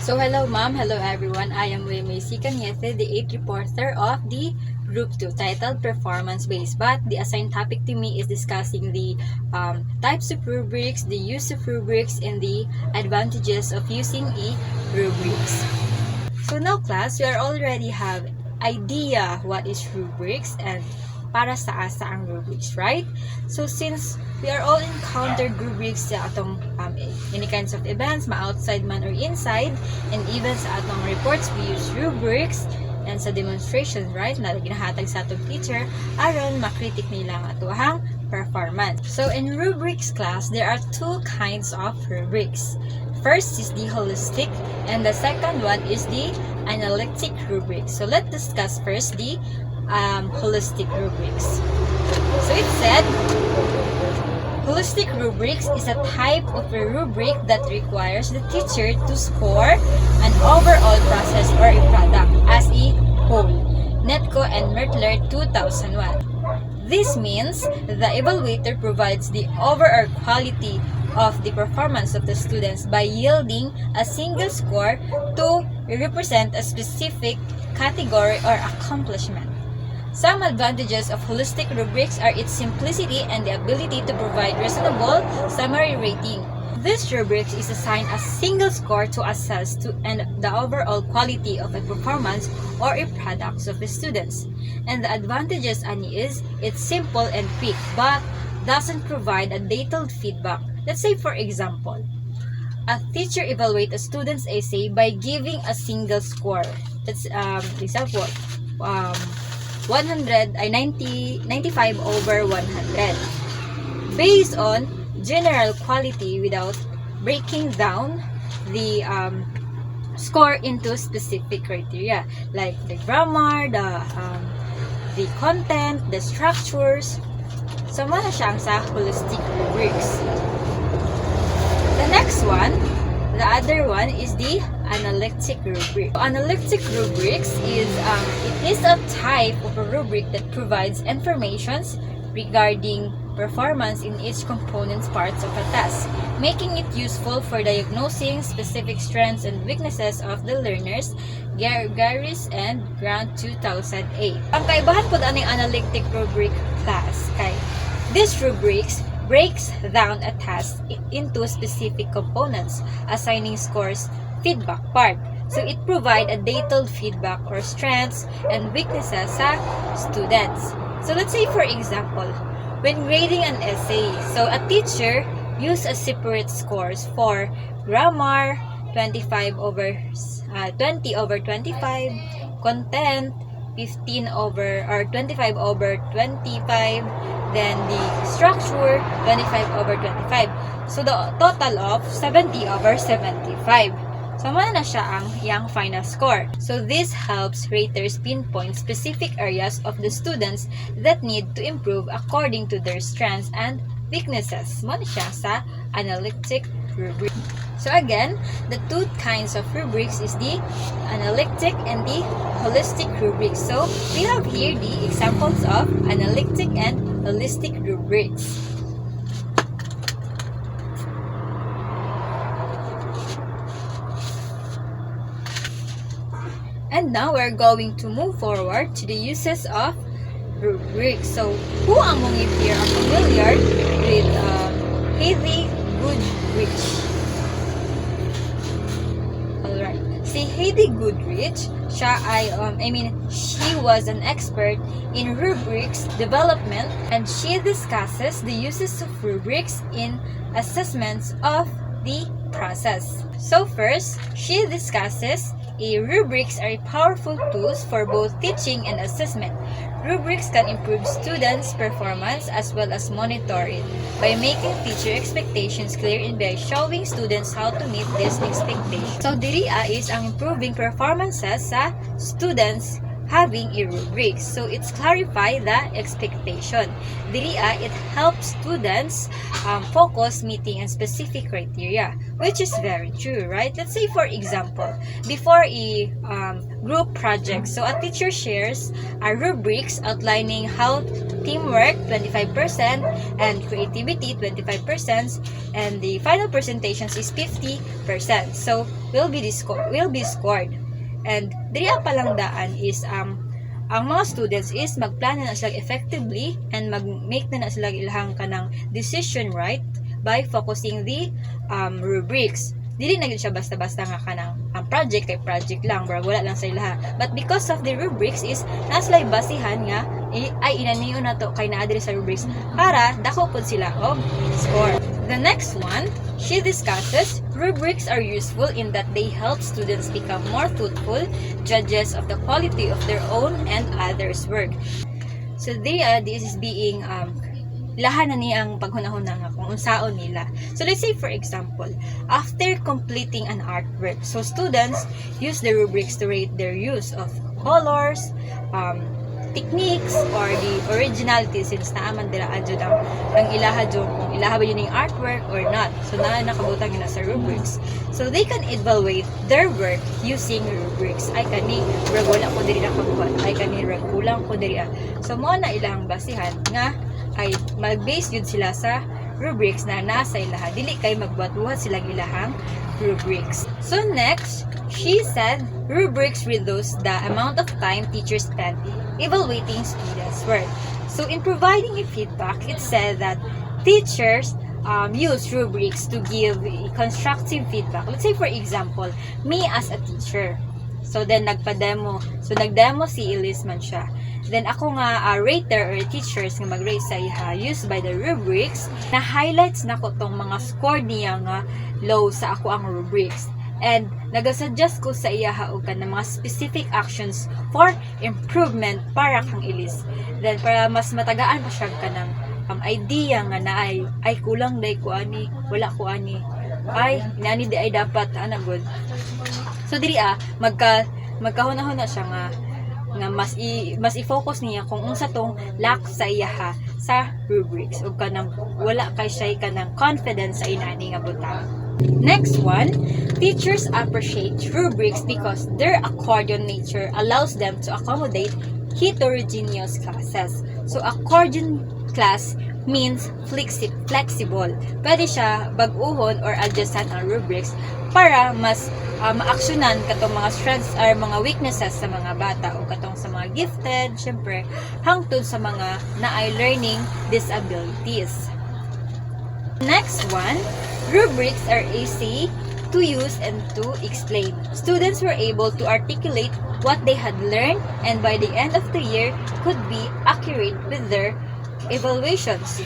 So hello ma'am, hello everyone. I am Macy Cañete, the 8th reporter of the Group 2 titled Performance Based. But the assigned topic to me is discussing the types of rubrics, the use of rubrics, and the advantages of using rubrics. So now class, we already have idea what is rubrics and para sa ang rubrics, right? So since we are all encountered rubrics sa atong any kinds of events, ma-outside man or inside, and even sa atong reports, we use rubrics and sa demonstrations, right? Na ginahatag sa atong teacher aron makritik nila ang atuhang performance. So in rubrics class, there are two kinds of rubrics. First is the holistic, and the second one is the analytic rubric. So let's discuss first the holistic rubrics. So it said, holistic rubrics is a type of a rubric that requires the teacher to score an overall process or a product as a whole. Netco and Mertler 2001. This means the evaluator provides the overall quality of the performance of the students by yielding a single score to represent a specific category or accomplishment. Some advantages of holistic rubrics are its simplicity and the ability to provide reasonable summary rating. This rubric is assigned a single score to assess and the overall quality of a performance or a products of the students. And the advantages ani is it's simple and quick but doesn't provide a detailed feedback. Let's say for example, a teacher evaluates a student's essay by giving a single score. That's example 95 over 100 based on general quality without breaking down the score into specific criteria like the grammar, the content, the structures. So mana siyang sa holistic rubrics. The next one, the other one is the analytic rubric. Analytic rubrics is it is a type of a rubric that provides informations regarding performance in each component's parts of a task, making it useful for diagnosing specific strengths and weaknesses of the learners. Garris and Grant 2008. Ang kaibahan po aning analytic rubric class kay this rubrics breaks down a task into specific components, assigning scores feedback part. So it provide a detailed feedback or strengths and weaknesses sa students. So let's say for example, when grading an essay, so a teacher use a separate scores for grammar 20 over 25, content 15 over or 25 over 25, then the structure 25 over 25. So the total of 70 over 75. So mana na siya ang iyang final score. So this helps raters pinpoint specific areas of the students that need to improve according to their strengths and weaknesses. Mana siya sa analytic rubric. So again, the two kinds of rubrics is the analytic and the holistic rubrics. So we have here the examples of analytic and holistic rubrics. And now we're going to move forward to the uses of rubrics. So who among you here are familiar with Heidi Goodrich? Alright. Si Heidi Goodrich, she was an expert in rubrics development, and she discusses the uses of rubrics in assessments of the process. So first, she discusses rubrics are powerful tools for both teaching and assessment. Rubrics can improve students' performance as well as monitor it by making teacher expectations clear and by showing students how to meet these expectations. So diri is ang improving performances sa students having a rubric. So it's clarify the expectation. Diri it helps students focus meeting and specific criteria, which is very true, right? Let's say for example, before a group project, so a teacher shares rubrics outlining how teamwork 25%, and creativity 25%, and the final presentations is 50%. So will be scored. And diriya palang daan is ang mga students is magplano na sila effectively and mag-make na sila ilahang kanang decision right by focusing the rubrics. Dili na gid siya basta-basta nga kanang ang project kay project lang, bro, wala lang sa ilaha. But because of the rubrics is naslay basihan nga ay inaniyo na to kay naa diri sa rubrics para dako pud sila og score. The next one, she discusses rubrics are useful in that they help students become more truthful judges of the quality of their own and others' work. So this is being lahan na niyang paghunahuna nga kung unsaon nila. So let's say for example, after completing an artwork, so students use the rubrics to rate their use of colors, techniques, or the originality since naaman dira adyo ang ilaha dyo kung ilaha ba yun yung artwork or not. So nakabutang yun na sa rubrics. So they can evaluate their work using rubrics. Ay kani rag wala ko diri nakabuhat, ay kani rag kulang ko diri. So mo na ilahang basihan nga ay mag-base yun sila sa rubrics na nasa ilaha. Dili kay magbuhat-buhat silang ilahang rubrics. So next, she said rubrics reduce the amount of time teachers spend evaluating students' work. So in providing a feedback, it said that teachers use rubrics to give constructive feedback. Let's say for example, me as a teacher. So then nagpa-demo. So nag-demo si Elise man siya. Then ako nga rater or teachers nga mag-rate sa iha used by the rubrics na highlights na ko tong mga score niya nga low sa ako ang rubrics. And nagasuggest ko sa iya haugan ng mga specific actions for improvement para kang Elise. Then para mas matagaan pa siya ka ng idea nga na ay kulang day ko ani, wala ko ani, ay nani di ay dapat good. So diri magkahuna-huna siya nga mas i-focus niya kung unsa tong lack sa iya sa rubrics ug kanang wala kay siya kanang confidence sa inani nga butang. Next one, teachers appreciate rubrics because their accordion nature allows them to accommodate heterogeneous classes. So accordion class means flexible. Pwede siya bag-uhon or adjustan ang rubrics para mas maaksyonan katong mga strengths or mga weaknesses sa mga bata o katong sa mga gifted, syempre hangtod sa mga naay learning disabilities. Next one, rubrics are easy to use and to explain. Students were able to articulate what they had learned and by the end of the year could be accurate with their evaluations.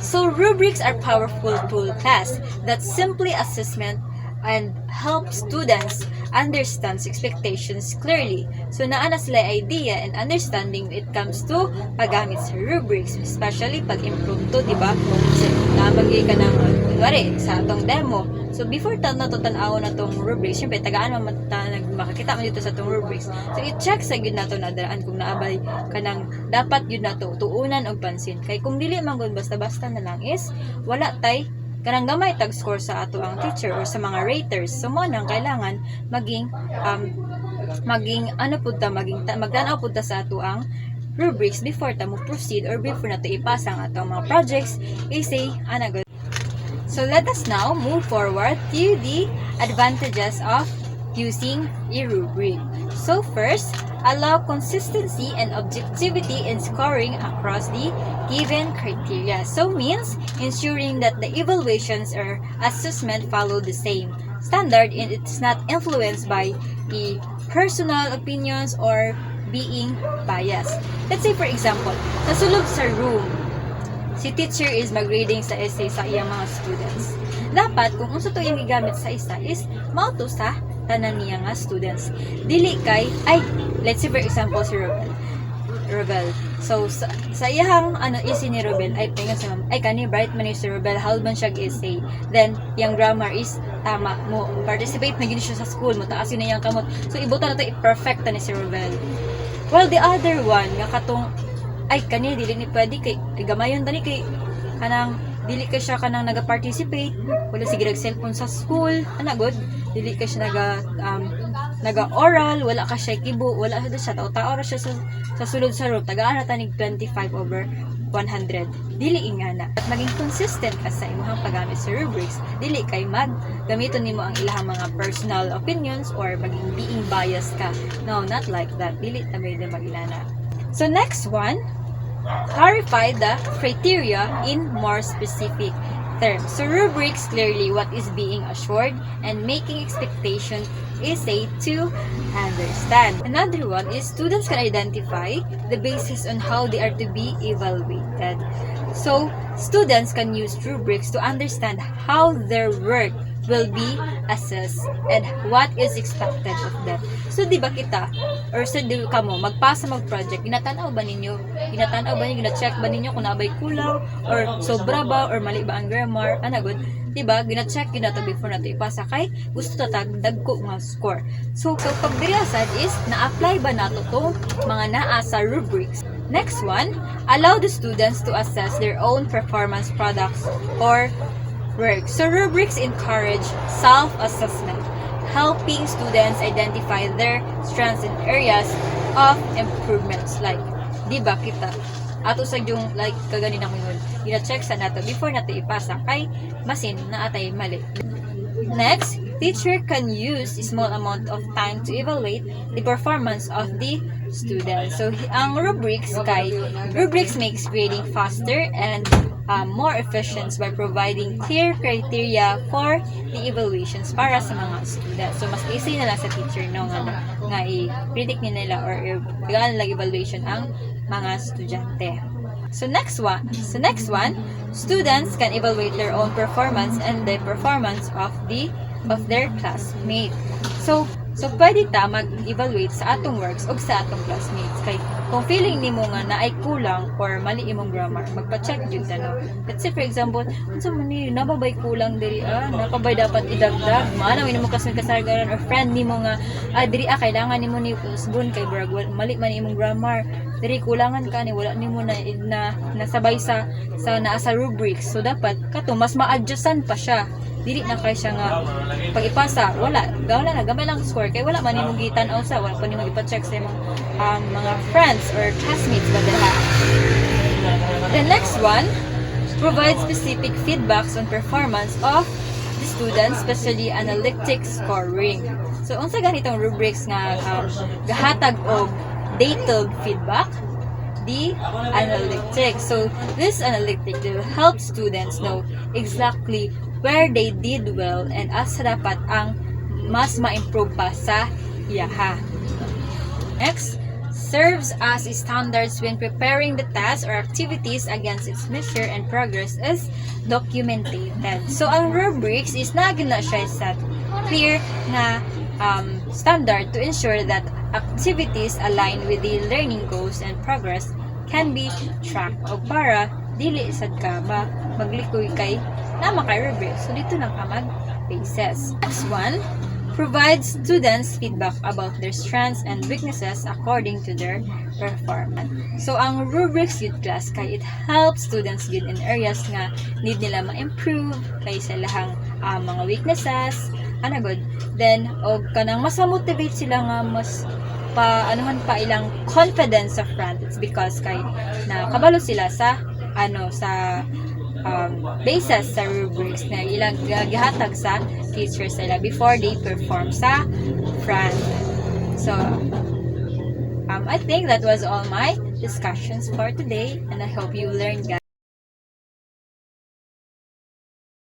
So rubrics are powerful tool class that simply assessment and help students understand expectations clearly. So naana sila idea and understanding when it comes to paggamit sa rubrics, especially pag improve to, di ba? So nabagay ka ng kunwari sa atong demo. So before natutanaw na tong rubrics, syempre tagaan makakita mo dito sa tong rubrics. So i-check sa gyud nato na daraan kung naabay kanang dapat gyud nato tuunan og pansin. Kay kung dili man gud basta-basta na lang is wala tay kanang gamay tag score sa ato ang teacher or sa mga raters. So mo nang kailangan maging magtanaw pud ta sa ato ang rubrics before ta mo proceed or before nato ipasa ang atong mga projects, essay, good. So let us now move forward to the advantages of using a rubric. So first, allow consistency and objectivity in scoring across the given criteria. So means ensuring that the evaluations or assessment follow the same standard and it's not influenced by the personal opinions or being biased. Let's say for example, nasulog sa room, si teacher is mag-grading sa essay sa iyang mga students. Dapat kung unsa to yung gigamit sa isa is mauto sa tanan niya nga students. Dili kay let's say for example si Robel. So sa iyang essay ni Robel ay pingon sa kani bright man si Robel halban siya essay. Then yung grammar is tama mo participate na gid siya sa school mo taas yun iyang kamot. So ibutan nato i-perfect ni si Robel. Well the other one nga katong kani dili ni pwede kay gamayon tani kay kanang dili ka siya kanang naga-participate, wala sige nag-cellphone sa school, good. Dili ka siya naga-oral, wala ka siya kibo, wala siya tao-tao siya sa sulod sa room. Tagaan na tanig 25/100. 100. Dili ingana. At maging consistent ka sa imong paggamit sa rubrics, dili kay gamiton nimo ang ilahang mga personal opinions or maging being biased ka. No, not like that. Dili ta may magilana. So next one, clarify the criteria in more specific terms. So rubrics clearly what is being assured and making expectation is a to understand. Another one is students can identify the basis on how they are to be evaluated. So students can use rubrics to understand how their work will be assessed and what is expected of them. So di ba kita or sa di kamo magpasa mag-project, ginatanaw ba ninyo, gina-check ba ninyo kung nabay kulang or sobra ba or mali ba ang grammar, good? Diba, gina-check to before nato ipasa kay gusto tatagdag ko nga score. So pag dirasad is na-apply ba nato tong mga naa sa rubrics. Next one, allow the students to assess their own performance products or work. So rubrics encourage self-assessment, helping students identify their strengths and areas of improvements. Like, di ba kita ato sa yung like kaganina ko yun, gina-check sa nato before nato ipasa kay masin na atay mali. Next, teacher can use a small amount of time to evaluate the performance of the student. So ang rubrics makes grading faster and more efficient by providing clear criteria for the evaluations para sa mga students. So mas easy na lang sa teacher no nga i-predict nila or i-galan lang evaluation ang mga estudyante. So next one, students can evaluate their own performance and the performance of their classmate. So pwede ta mag-evaluate sa atong works o sa atong classmates. Kay kung feeling nimo nga na ay kulang or mali imong grammar, magpa-check jud ta no. Let's say for example, unsa man ni nababay kulang diri napabay dapat idagdag. Maana mo classmate kasargaran or friend nimo nga diri kailangan nimo ni usbon kay brag mali man imong grammar. Diri kulangan ka ni wala nimo na nasabay sa naa sa rubrics. So dapat kato mas ma-adjustan pa siya. Dili na kay siya nga pag ipasa wala gamay lang score kay wala man nimo gitan-aw sa wala pa nimo ipa-check sa imong mga friends or classmates ba diha. The next one, provide specific feedbacks on performance of the students, especially analytic scoring. So unsa ganitong rubrics nga gahatag og detailed feedback, the analytic. So this analytic will help students know exactly where they did well and asa dapat ang mas ma-improve pa sa iyaha. Next, serves as standards when preparing the tasks or activities against its measure and progress is documented. So ang rubrics is na siya set clear na standard to ensure that activities align with the learning goals and progress can be tracked o para dili sad ka maglikoy kay na maka-rubric. So dito na ka mag-bases. Next one, provide students feedback about their strengths and weaknesses according to their performance. So ang rubrics youth class kay it helps students good in areas nga need nila ma-improve kay sa lahang mga weaknesses good. Then og kanang mas motivate sila nga mas anuhan pa ilang confidence sa front. It's because kay na kabalo sila sa basis sa rubrics na ilang gihatag sa teachers nila before they perform sa front. So I think that was all my discussions for today and I hope you learned, guys.